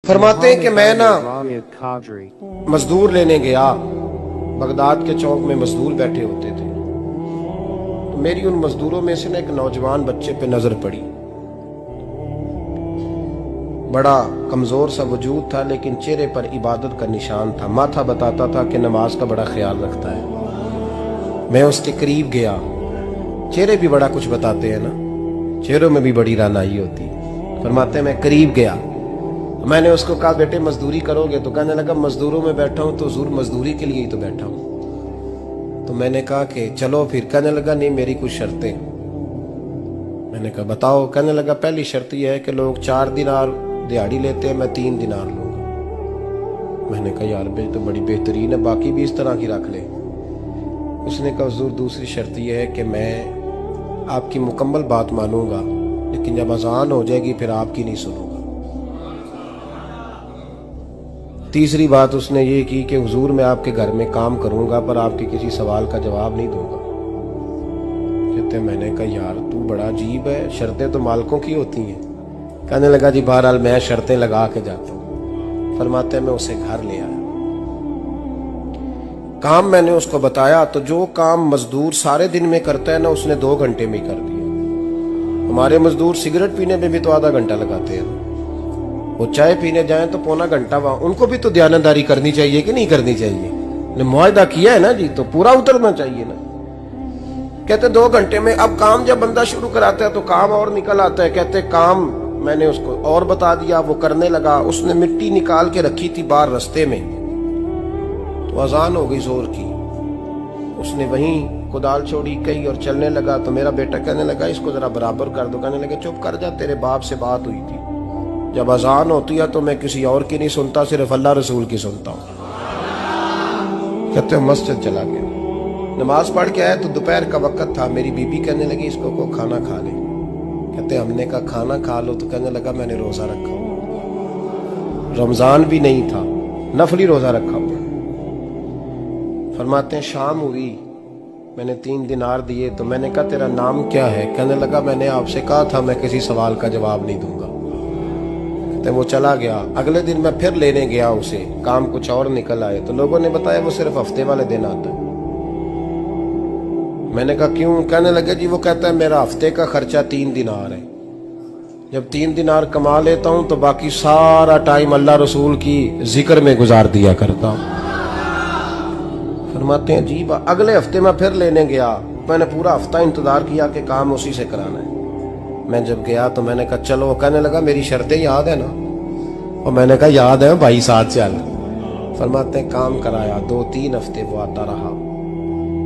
फरमाते हैं कि मैं ना मजदूर लेने गया, बगदाद के चौक में मजदूर बैठे होते थे। तो मेरी उन मजदूरों में से ना एक नौजवान बच्चे पे नजर पड़ी। बड़ा कमजोर सा वजूद था, लेकिन चेहरे पर इबादत का निशान था। माथा बताता था कि नमाज का बड़ा ख्याल रखता है। मैं उसके करीब गया। चेहरे भी बड़ा कुछ बताते हैं ना, चेहरों में भी बड़ी रानाई होती है। फरमाते हैं मैं करीब गया, मैंने उसको कहा बेटे मजदूरी करोगे? तो कहने लगा मजदूरों में बैठा हूं तो जरूर मजदूरी के लिए ही तो बैठा हूं। तो मैंने कहा कि चलो फिर। कहने लगा नहीं, मेरी कुछ शर्तें। मैंने कहा बताओ। कहने लगा पहली शर्त यह है कि लोग 4 दिनार दिहाड़ी लेते हैं, मैं 3 दिनार लूंगा। मैंने कहा यार बे तो बड़ी बेहतरीन है, बाकी भी इस तरह की रख ले। उसने कहा हुजूर दूसरी शर्त यह है कि मैं आपकी मुकम्मल बात मानूंगा, लेकिन जब अजान हो जाएगी फिर आपकी नहीं सुनूंगा। तीसरी बात उसने ये की कि हुजूर मैं आपके घर में काम करूंगा पर आपके किसी सवाल का जवाब नहीं दूंगा। कहते मैंने कहा यार तू बड़ा अजीब है, शर्तें तो मालिकों की होती हैं। कहने लगा जी बहरहाल मैं शर्तें लगा के जाता हूँ। फरमाते मैं उसे घर ले आया। काम मैंने उसको बताया तो जो काम मजदूर सारे दिन में करता है ना, उसने 2 घंटे में ही कर दिया। हमारे मजदूर सिगरेट पीने में भी तो आधा घंटा लगाते हैं, वो चाय पीने जाएं तो पौना घंटा। वहां उनको भी तो दयानतदारी करनी चाहिए कि नहीं करनी चाहिए? मुआहदा किया है ना जी, तो पूरा उतरना चाहिए ना। कहते 2 घंटे में। अब काम जब बंदा शुरू कराता है तो काम और निकल आता है। कहते काम मैंने उसको और बता दिया, वो करने लगा। उसने मिट्टी निकाल के रखी थी बाहर रास्ते में, तो अजान हो गई जोर की। उसने वहीं कुदाल छोड़ी कही और चलने लगा। तो मेरा बेटा कहने लगा इसको जरा बराबर कर दो। कहने लगा चुप कर जा, तेरे बाप से बात हुई थी, जब अजान होती है तो मैं किसी और की नहीं सुनता, सिर्फ अल्लाह रसूल की सुनता हूँ। कहते मस्जिद चला गया, नमाज पढ़ के आया तो दोपहर का वक्त था। मेरी बीबी कहने लगी इसको को खाना खा ले। कहते हमने कहा खाना खा लो। तो कहने लगा मैंने रोजा रखा, रमजान भी नहीं था, नफली रोजा रखा हुआ। फरमाते हैं शाम हुई, मैंने 3 दिनार दिए। तो मैंने कहा तेरा नाम क्या है? कहने लगा मैंने आपसे कहा था मैं किसी सवाल का जवाब नहीं दूंगा। तो वो चला गया। अगले दिन मैं फिर लेने गया उसे, काम कुछ और निकल आए। तो लोगों ने बताया वो सिर्फ हफ्ते वाले दिन आता है। मैंने कहा क्यों? कहने लगे जी वो कहता है मेरा हफ्ते का खर्चा 3 दिनार है, जब 3 दिनार कमा लेता हूं तो बाकी सारा टाइम अल्लाह रसूल की जिक्र में गुजार दिया करता हूं। फरमाते हैं जी अगले हफ्ते मैं फिर लेने गया। मैंने पूरा हफ्ता इंतजार किया कि काम उसी से कराना है। मैं जब गया तो मैंने कहा चलो। कहने लगा मेरी शर्तें याद है ना? और मैंने कहा याद है भाई, साथ चल। फरमाते हैं काम कराया। 2-3 हफ्ते वो आता रहा।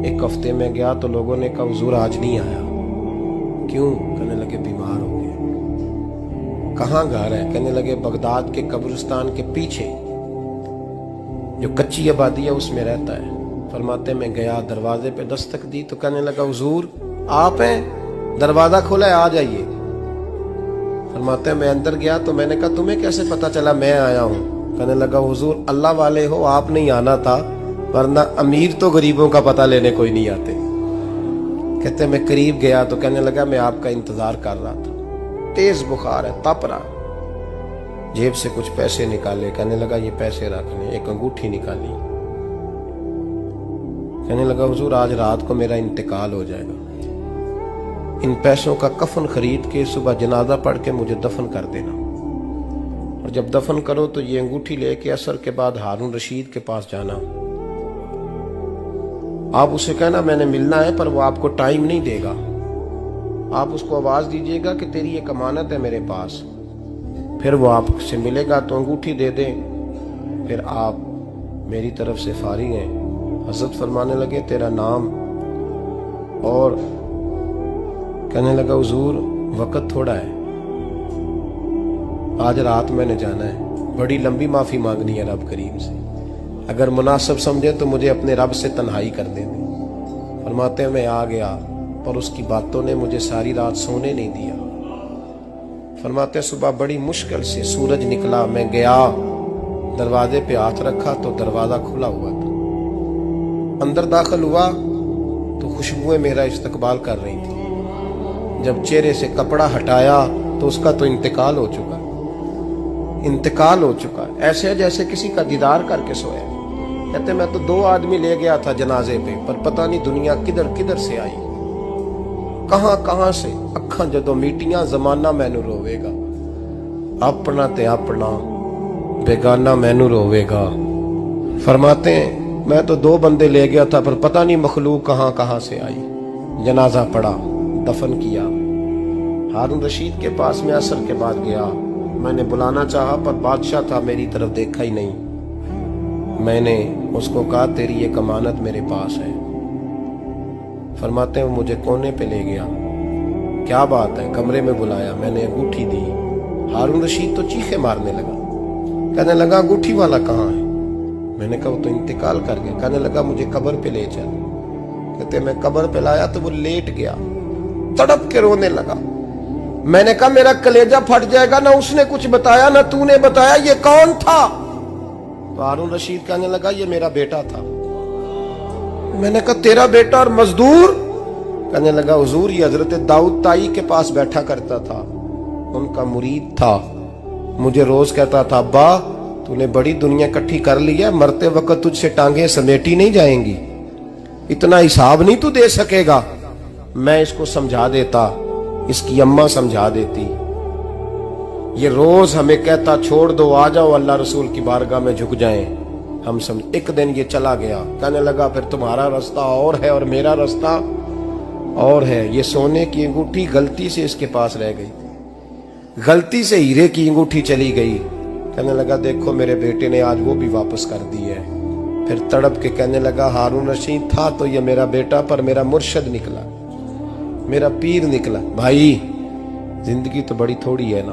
एक हफ्ते में गया तो लोगों ने कहा हुजूर आज नहीं आया। क्यों? कहने लगे बीमार हो गए। कहाँ घर है? कहने लगे बगदाद के कब्रिस्तान के पीछे जो कच्ची आबादी है उसमें रहता है। फरमाते मैं गया, दरवाजे पे दस्तक दी तो कहने लगा हुजूर आप हैं? दरवाजा खोला है, आ जाइए। फरमाते हैं मैं अंदर गया तो मैंने कहा तुम्हें कैसे पता चला मैं आया हूँ? कहने लगा हुजूर अल्लाह वाले हो, आप नहीं आना था, वरना अमीर तो गरीबों का पता लेने कोई नहीं आते। कहते मैं करीब गया तो कहने लगा मैं आपका इंतजार कर रहा था, तेज बुखार है, तप रहा। जेब से कुछ पैसे निकाले। कहने लगा ये पैसे रखने। एक अंगूठी निकाली। कहने लगा हुजूर आज रात को मेरा इंतकाल हो जाएगा, इन पैसों का कफन खरीद के सुबह जनाजा पढ़ के मुझे दफन कर देना, और जब दफन करो तो ये अंगूठी लेके असर के बाद हारून रशीद के पास जाना। आप उसे कहना मैंने मिलना है, पर वो आपको टाइम नहीं देगा। आप उसको आवाज दीजिएगा कि तेरी एक अमानत है मेरे पास। फिर वो आपसे मिलेगा तो अंगूठी दे दे, फिर आप मेरी तरफ से फारिग हैं। हजरत फरमाने लगे तेरा नाम? और कहने लगा हुजूर वक्त थोड़ा है, आज रात मैंने जाना है, बड़ी लंबी माफी मांगनी है रब करीम से, अगर मुनासिब समझे तो मुझे अपने रब से तन्हाई कर देने। फरमाते हैं मैं आ गया, पर उसकी बातों ने मुझे सारी रात सोने नहीं दिया। फरमाते हैं सुबह बड़ी मुश्किल से सूरज निकला, मैं गया दरवाजे पे हाथ रखा तो दरवाजा खुला हुआ था। अंदर दाखिल हुआ तो खुशबुएं मेरा इस्तकबाल कर रही थी। जब चेहरे से कपड़ा हटाया तो उसका तो इंतकाल हो चुका। इंतकाल हो चुका है, ऐसे जैसे किसी का दीदार करके सोया। कहते मैं तो 2 आदमी ले गया था जनाजे पे, पर पता नहीं दुनिया किधर किधर से आई, कहां कहां से। अखा जदों मीटियां जमाना मैनू रोवेगा, अपना ते अपना बेगाना मैनू रोवेगा। फरमाते हैं मैं तो 2 बंदे ले गया था, पर पता नहीं मखलूक कहां कहां से आई। जनाजा पड़ा, दफन किया। हारून रशीद के पास में असर के बाद गया, मैंने बुलाना चाहा पर बादशाह था, मेरी तरफ देखा ही नहीं। मैंने उसको कहा तेरी एक अमानत मेरे पास है। फरमाते हैं वो मुझे कोने पे ले गया, क्या बात है, कमरे में बुलाया, मैंने अंगूठी दी। हारून रशीद तो चीखे मारने लगा, कहने लगा अंगूठी वाला कहाँ है? मैंने कहा वो तो इंतकाल कर गया। कहने लगा मुझे कब्र पे ले चल। कहते मैं कब्र पे लाया तो वो लेट गया, तड़प के रोने लगा। मैंने कहा मेरा कलेजा फट जाएगा, ना उसने कुछ बताया ना तूने बताया, ये कौन था? तो हारून रशीद कहने लगा ये मेरा बेटा था। मैंने कहा तेरा बेटा और मजदूर? कहने लगा हुजूर ये हजरत दाऊद ताई के पास बैठा करता था, उनका मुरीद था, मुझे रोज कहता था अब्बा तूने बड़ी दुनिया इकट्ठी कर ली है, मरते वक्त तुझसे टांगे समेटी नहीं जाएंगी, इतना हिसाब नहीं तू दे सकेगा। मैं इसको समझा देता, इसकी अम्मा समझा देती। ये रोज हमें कहता छोड़ दो, आ जाओ अल्लाह रसूल की बारगाह में झुक जाएं। हम समझ। एक दिन ये चला गया, कहने लगा फिर तुम्हारा रास्ता और है और मेरा रास्ता और है। ये सोने की अंगूठी गलती से इसके पास रह गई, गलती से हीरे की अंगूठी चली गई। कहने लगा देखो मेरे बेटे ने आज वो भी वापस कर दी है। फिर तड़प के कहने लगा हारून रशीद था तो ये मेरा बेटा, पर मेरा मुर्शद निकला, मेरा पीर निकला। भाई जिंदगी तो बड़ी थोड़ी है ना,